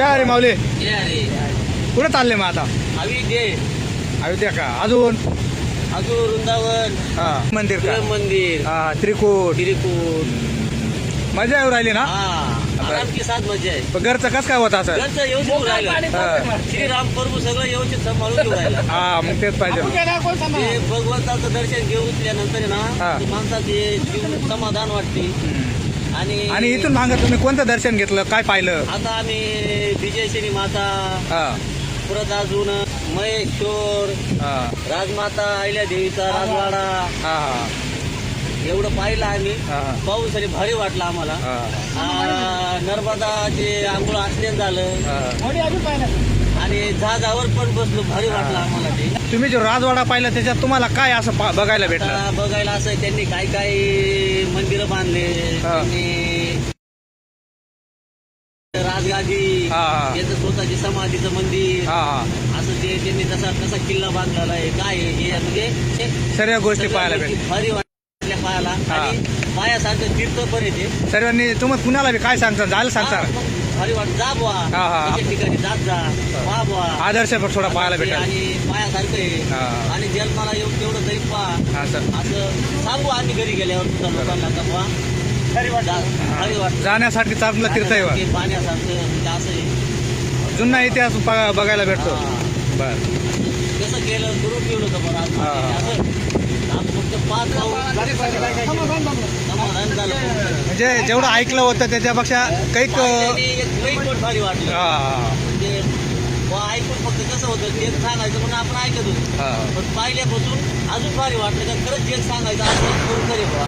जय रे माऊली. ये रे कुठे चालले मग आता? अयोध्या का? अजून वृंदावन हा मंदिर का? मंदिर हा त्रिकूट. मजा येऊ राहिली ना? आराम की साथ मजा आहे. पण घरचं कसं काय होत असं? घरचं व्यवस्थित राहिलं. श्रीराम प्रभू सगळं व्यवस्थित सांभाळून घेऊन राहिलं. हा मग तेच पाहिजे ना. ते भगवंताचं दर्शन घेतल्यानंतर आहे हा. ना माणसाचे जीवन समाधान वाटते. आणि इथून मागं तुम्ही कोणतं दर्शन घेतलं, काय पाहिलं? आता आम्ही विजयश्री माता, हा परत अजून महेश्वर, हा राजमाता अहिल्या देवीचा राजवाडा हा हा एवढं पाहिलं आम्ही. हा. पाऊस आणि भारी वाटला आम्हाला. नर्मदाचे आंघोळ आस्तेन झालं हा. आणि जहाजावर पण बसलो, भारी वाटलं आम्हाला ते. तुम्ही जो राजवाडा पाहिला त्याच्यात तुम्हाला काय असं बघायला भेटलं? आता बघायला असं त्यांनी काय काय मंदिरं बांधले. हा. त्यांनी राजगादी, हा, हा. याचं स्वतःची समाधीचं मंदिर, हा हा असं ते त्यांनी तसा किल्ला बांधलेला आहे. काय आहे हे म्हणजे सर्व गोष्टी सगळ्या पाहायला गोष्टी भेटल्या. भारी वाटल्या पाहायला. हा. आणि पायासारखं तीर्थ पण येते. सर्वांनी तुम्हाला कुणाला बी काय सांगता झालं सांगता? भारी वाट जा बुवा, हा, हा. त्याच्या ठिकाणी जात जा, पहा बुवा. आदर्श पण थोडा पाहायला भेटेल. आणि पायासारखं आहे. हा. आणि जन्माला येऊन तेवढं तरी पहा, असं असं सांगू आम्ही घरी गेल्यावर तुझ्या लोकांना का बुवा भारी वाटतं. जाण्यासाठी चांगलं तीर्थ आहे बा. ते पाण्यासारखं म्हणजे असं आहे. जुना इतिहास बघायला भेटतो. हा. बर कसं केलं करून ठेवलं होतं बरं आज. हा. असं आम्ही फक्त पाच समाधान झालं. म्हणजे जेवढं ऐकलं होतं त्याच्यापेक्षा काही एक पण भारी वाटलं. हा म्हणजे ऐकून फक्त कसं होतं जग सांगायचं म्हणून आपण ऐकत होतो. हा पण पाहिल्यापासून अजून भारी वाटलं का खरंच जग सांगायचं असं करून तरी